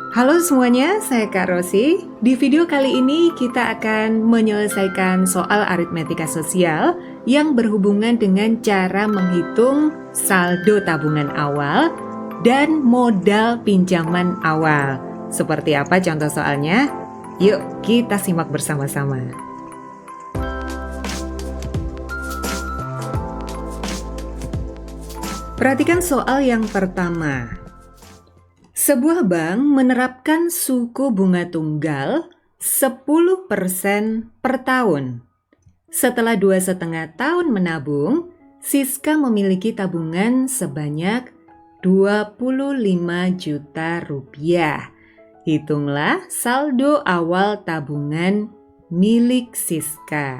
Halo semuanya, saya Kak Rosi. Di video kali ini kita akan menyelesaikan soal aritmetika sosial yang berhubungan dengan cara menghitung saldo tabungan awal dan modal pinjaman awal. Seperti apa contoh soalnya? Yuk kita simak bersama-sama. Perhatikan soal yang pertama. Sebuah bank menerapkan suku bunga tunggal 10% per tahun. Setelah 2,5 tahun menabung, Siska memiliki tabungan sebanyak 25 juta rupiah. Hitunglah saldo awal tabungan milik Siska.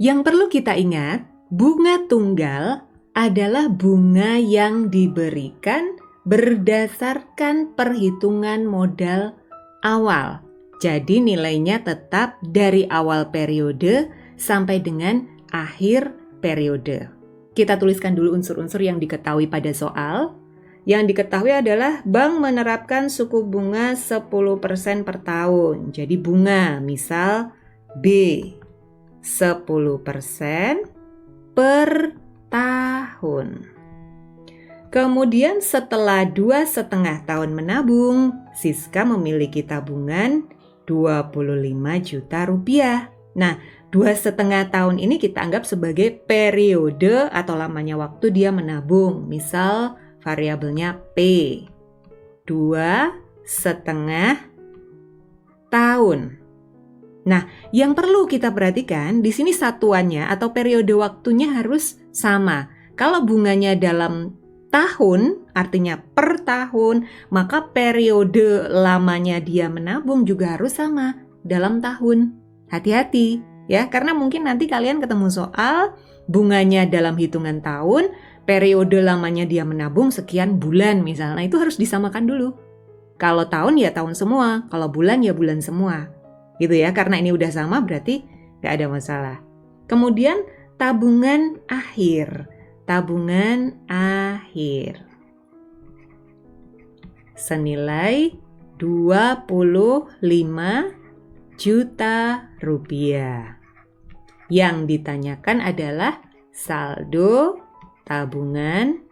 Yang perlu kita ingat, bunga tunggal adalah bunga yang diberikan berdasarkan perhitungan modal awal. Jadi nilainya tetap dari awal periode sampai dengan akhir periode. Kita tuliskan dulu unsur-unsur yang diketahui pada soal. Yang diketahui adalah bank menerapkan suku bunga 10% per tahun. Jadi bunga, misal B, 10% per tahun. Kemudian setelah 2,5 tahun menabung, Siska memiliki tabungan 25 juta rupiah. Nah, 2,5 tahun ini kita anggap sebagai periode atau lamanya waktu dia menabung. Misal variabelnya P, 2,5 tahun. Nah, yang perlu kita perhatikan di sini satuannya atau periode waktunya harus sama. Kalau bunganya dalam tahun, artinya per tahun, maka periode lamanya dia menabung juga harus sama dalam tahun. Hati-hati ya, karena mungkin nanti kalian ketemu soal bunganya dalam hitungan tahun, periode lamanya dia menabung sekian bulan misalnya, itu harus disamakan dulu. Kalau tahun ya tahun semua, kalau bulan ya bulan semua. Gitu ya, karena ini udah sama berarti gak ada masalah. Kemudian tabungan akhir. Tabungan akhir senilai 25 juta rupiah. Yang ditanyakan adalah saldo tabungan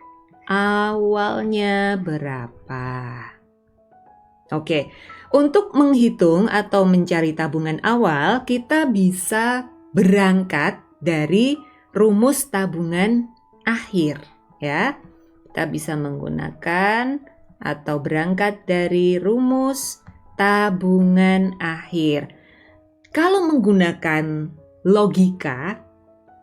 awalnya berapa. Oke, untuk menghitung atau mencari tabungan awal, kita bisa berangkat dari rumus tabungan akhir ya. Kita bisa menggunakan atau berangkat dari rumus tabungan akhir. Kalau menggunakan logika,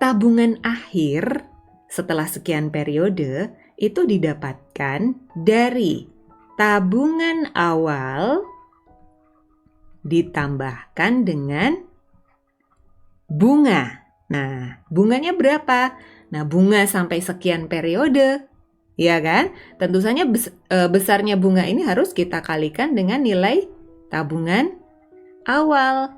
tabungan akhir setelah sekian periode itu didapatkan dari tabungan awal ditambahkan dengan bunga. Nah, bunganya berapa? Nah, bunga sampai sekian periode, ya kan? Tentu saja besarnya bunga ini harus kita kalikan dengan nilai tabungan awal.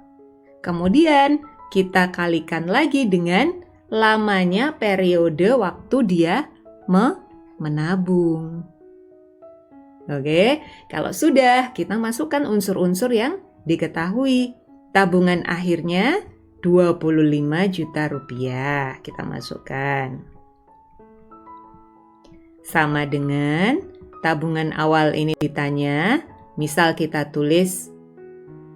Kemudian kita kalikan lagi dengan lamanya periode waktu dia menabung. Oke, kalau sudah kita masukkan unsur-unsur yang diketahui. Tabungan akhirnya 25 juta rupiah kita masukkan. Sama dengan tabungan awal ini ditanya, misal kita tulis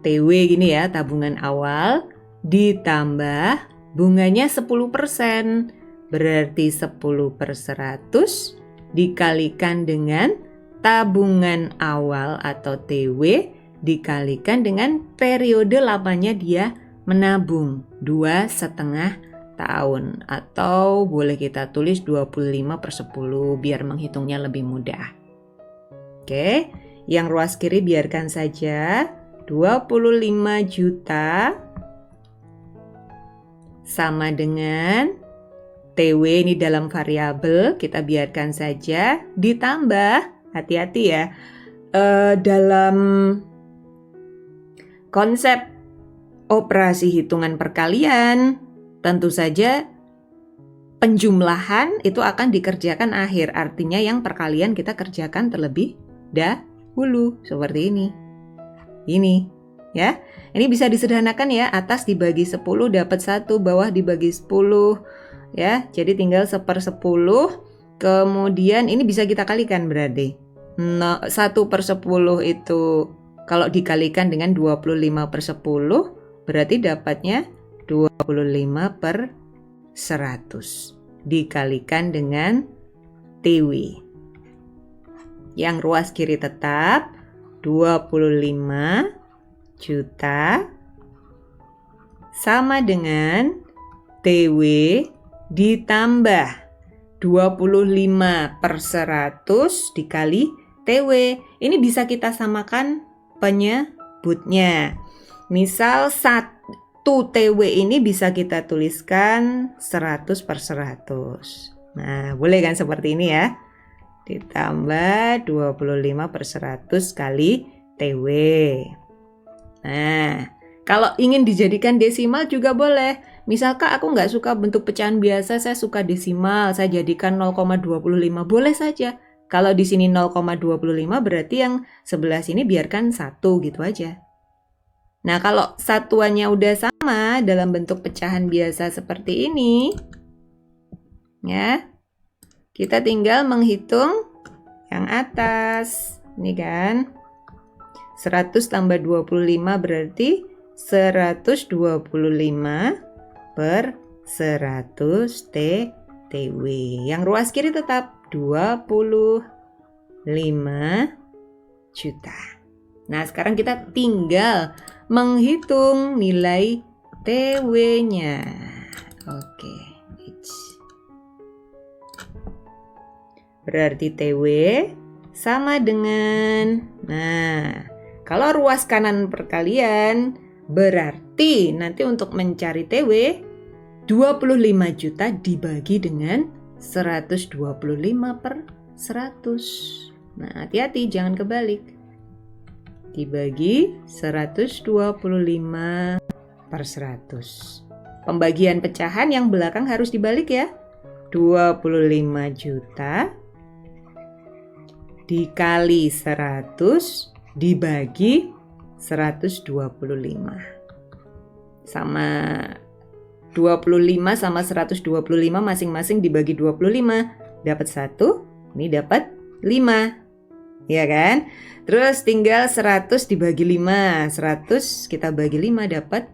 TW gini ya, tabungan awal ditambah bunganya 10%, berarti 10/100 dikalikan dengan tabungan awal atau TW dikalikan dengan periode lamanya dia menabung 2,5 tahun, atau boleh kita tulis 25/10 biar menghitungnya lebih mudah. Oke, yang ruas kiri biarkan saja. 25 juta sama dengan TW ini dalam variabel, kita biarkan saja, ditambah, hati-hati ya, dalam konsep operasi hitungan perkalian, tentu saja penjumlahan itu akan dikerjakan akhir. Artinya yang perkalian kita kerjakan terlebih seperti ini. Ini, ya. Ini bisa disederhanakan ya, atas dibagi 10 dapat 1, bawah dibagi 10, ya. Jadi tinggal 1/10. Kemudian ini bisa kita kalikan berarti. 1/10 itu kalau dikalikan dengan 25/10 berarti dapatnya 25/100 dikalikan dengan TW. Yang ruas kiri tetap 25 juta sama dengan TW ditambah 25/100 dikali TW. Ini bisa kita samakan penyebutnya. Misal 1 TW ini bisa kita tuliskan 100/100. Nah, boleh kan seperti ini ya. Ditambah 25/100 kali TW. Nah, kalau ingin dijadikan desimal juga boleh. Misalkan aku nggak suka bentuk pecahan biasa, saya suka desimal, saya jadikan 0,25. Boleh saja. Kalau di sini 0,25 berarti yang sebelah sini biarkan 1 gitu aja. Nah, kalau satuannya udah sama dalam bentuk pecahan biasa seperti ini, ya, kita tinggal menghitung yang atas. Ini kan 100 tambah 25 berarti 125/100 TW. Yang ruas kiri tetap 25 juta. Nah, sekarang kita tinggal menghitung nilai TW-nya. Oke. Berarti TW sama dengan, nah, kalau ruas kanan perkalian berarti nanti untuk mencari TW 25 juta dibagi dengan 125/100. Nah, hati-hati jangan kebalik. Dibagi 125/100. Pembagian pecahan yang belakang harus dibalik ya. 25 juta dikali 100 dibagi 125. Sama 25 sama 125 masing-masing dibagi 25. Dapat 1, ini dapat 5. Ya kan? Terus tinggal 100 dibagi 5. 100 kita bagi 5 dapat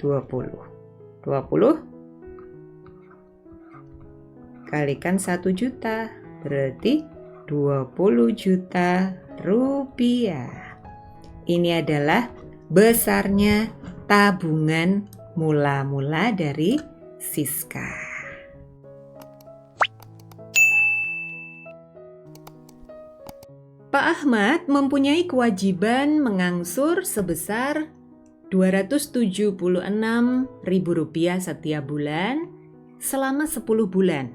20. 20 kalikan 1 juta. Berarti 20 juta rupiah. Ini adalah besarnya tabungan mula-mula dari Siska. Pak Ahmad mempunyai kewajiban mengangsur sebesar Rp276.000 setiap bulan selama 10 bulan.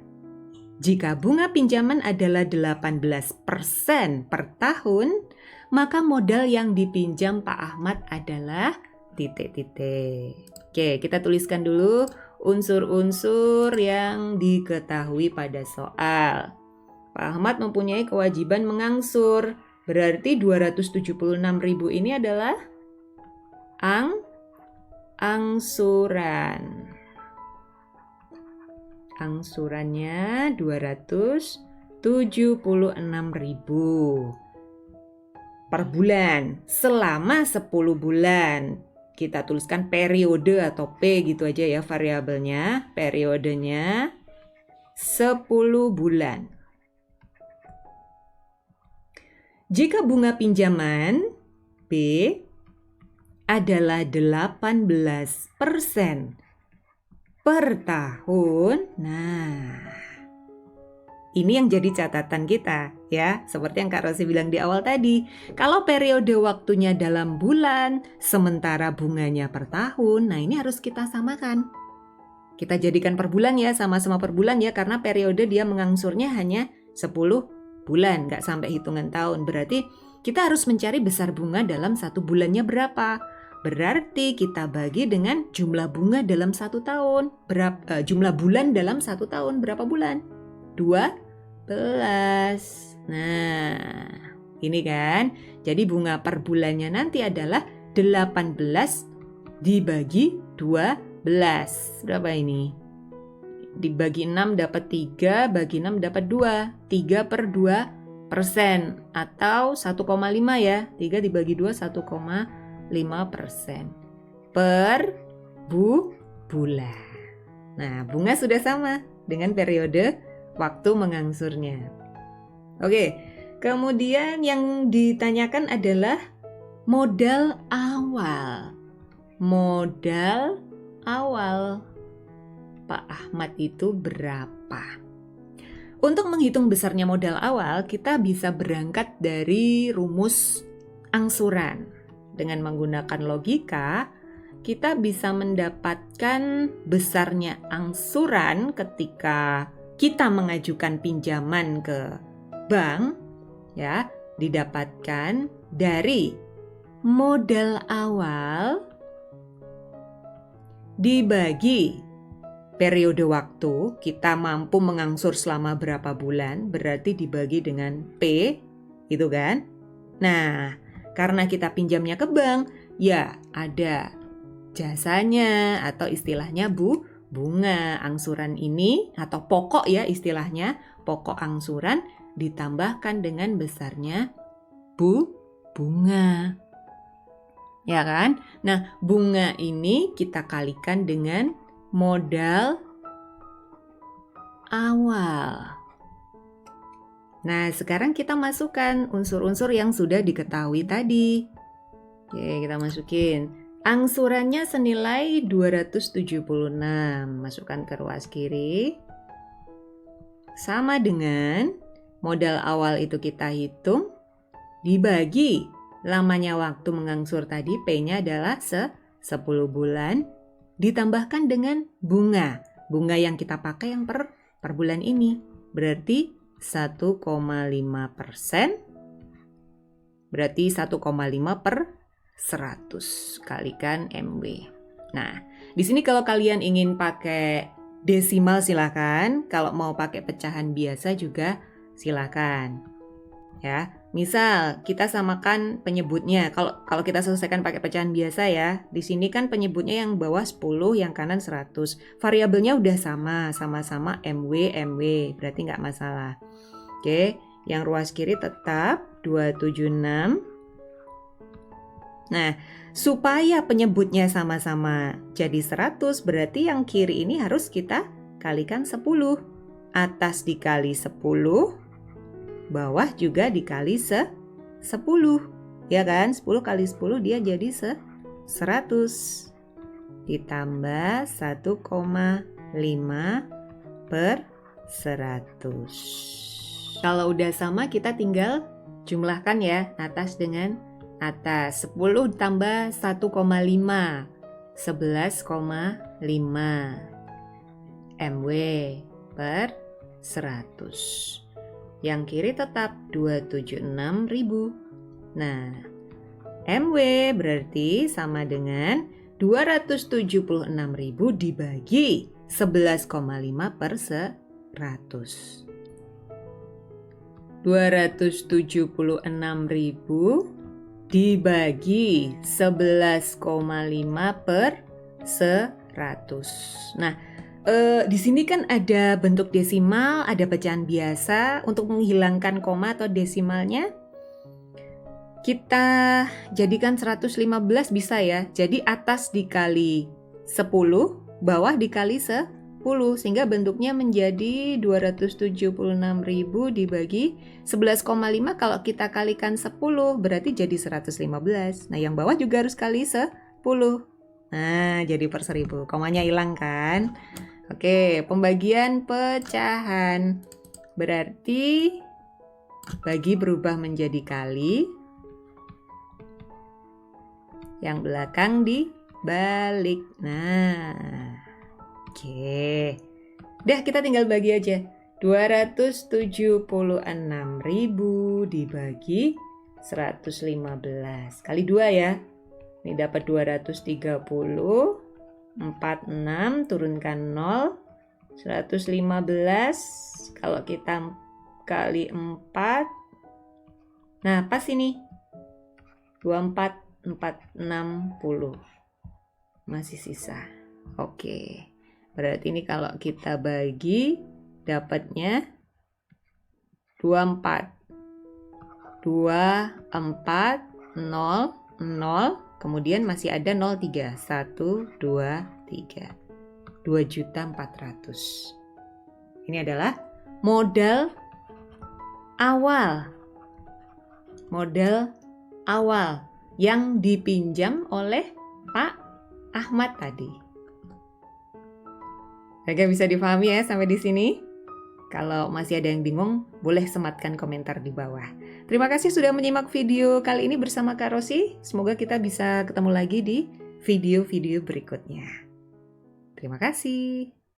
Jika bunga pinjaman adalah 18% per tahun, maka modal yang dipinjam Pak Ahmad adalah titik-titik. Oke, kita tuliskan dulu unsur-unsur yang diketahui pada soal. Pak Ahmad mempunyai kewajiban mengangsur. Berarti 276.000 ini adalah angsuran. Angsurannya 276.000 per bulan selama 10 bulan. Kita tuliskan periode atau P gitu aja ya variabelnya. Periodenya 10 bulan. Jika bunga pinjaman B adalah 18% per tahun. Nah, ini yang jadi catatan kita ya. Seperti yang Kak Rosi bilang di awal tadi. Kalau periode waktunya dalam bulan, sementara bunganya per tahun, nah ini harus kita samakan. Kita jadikan per bulan ya, sama-sama per bulan ya. Karena periode dia mengangsurnya hanya 10 bulan, nggak sampai hitungan tahun. Berarti kita harus mencari besar bunga dalam 1 bulannya berapa. Berarti kita bagi dengan jumlah bunga dalam 1 tahun. Jumlah bulan dalam 1 tahun. Berapa bulan? 12. Nah, ini kan. Jadi bunga per bulannya nanti adalah 18 dibagi 12. Berapa ini? Dibagi 6 dapat 3, bagi 6 dapat 2. 3 per 2% atau 1,5 ya. 3 dibagi 2, 1,5% per bulan. Nah, bunga sudah sama dengan periode waktu mengangsurnya. Oke, kemudian yang ditanyakan adalah modal awal. Modal awal Pak Ahmad itu berapa? Untuk menghitung besarnya modal awal, kita bisa berangkat dari rumus angsuran. Dengan menggunakan logika, kita bisa mendapatkan besarnya angsuran ketika kita mengajukan pinjaman ke bank, ya, didapatkan dari modal awal dibagi periode waktu. Kita mampu mengangsur selama berapa bulan, berarti dibagi dengan P, gitu kan? Nah, karena kita pinjamnya ke bank, ya ada jasanya atau istilahnya bunga angsuran ini, atau pokok ya istilahnya, pokok angsuran ditambahkan dengan besarnya bunga. Ya kan? Nah, bunga ini kita kalikan dengan modal awal. Nah, sekarang kita masukkan unsur-unsur yang sudah diketahui tadi. Oke, kita masukin. Angsurannya senilai 276. Masukkan ke ruas kiri. Sama dengan modal awal itu kita hitung dibagi lamanya waktu mengangsur tadi, P-nya adalah 10 bulan, ditambahkan dengan bunga. Bunga yang kita pakai yang per bulan ini. Berarti 1,5%. Berarti 1,5 per 100 kalikan MW. Nah, di sini kalau kalian ingin pakai desimal silakan. Kalau mau pakai pecahan biasa juga silakan. Ya, misal kita samakan penyebutnya. Kalau kita selesaikan pakai pecahan biasa ya, di sini kan penyebutnya yang bawah 10, yang kanan 100. Variabelnya udah sama-sama MW, berarti nggak masalah. Oke, yang ruas kiri tetap 276. Nah, supaya penyebutnya sama-sama jadi 100, berarti yang kiri ini harus kita kalikan 10. Atas dikali 10, bawah juga dikali 10, ya kan? 10 kali 10 dia jadi 100. Ditambah 1,5 per 100. Kalau udah sama kita tinggal jumlahkan ya, atas dengan atas. 10 tambah 1,5, 11,5 MW per 100. Yang kiri tetap 276.000. Nah, MW berarti sama dengan 276.000 dibagi 11,5 per 100. 276.000 dibagi 11,5 per 100. Nah, di sini kan ada bentuk desimal, ada pecahan biasa. Untuk menghilangkan koma atau desimalnya, kita jadikan 115 bisa ya. Jadi atas dikali 10, bawah dikali 10, sehingga bentuknya menjadi 276.000 dibagi 11,5. Kalau kita kalikan 10 berarti jadi 115. Nah, yang bawah juga harus kali 10. Nah, jadi per 1000. Komanya hilang kan? Oke, pembagian pecahan. Berarti bagi berubah menjadi kali. Yang belakang dibalik. Nah, oke. Udah, kita tinggal bagi aja. 276.000 dibagi 115. Kali 2 ya. Ini dapat 230. 46 turunkan 0, 115 kalau kita kali 4. Nah, pas ini 24.460. Masih sisa. Oke. Berarti ini kalau kita bagi dapatnya 24. 24, 0, 0, kemudian masih ada 03. 1, 2, 3. 2.400.000. Ini adalah modal awal. Modal awal yang dipinjam oleh Pak Ahmad tadi. Agak bisa dipahami ya sampai di sini? Kalau masih ada yang bingung, boleh sematkan komentar di bawah. Terima kasih sudah menyimak video kali ini bersama Kak Rosi. Semoga kita bisa ketemu lagi di video-video berikutnya. Terima kasih.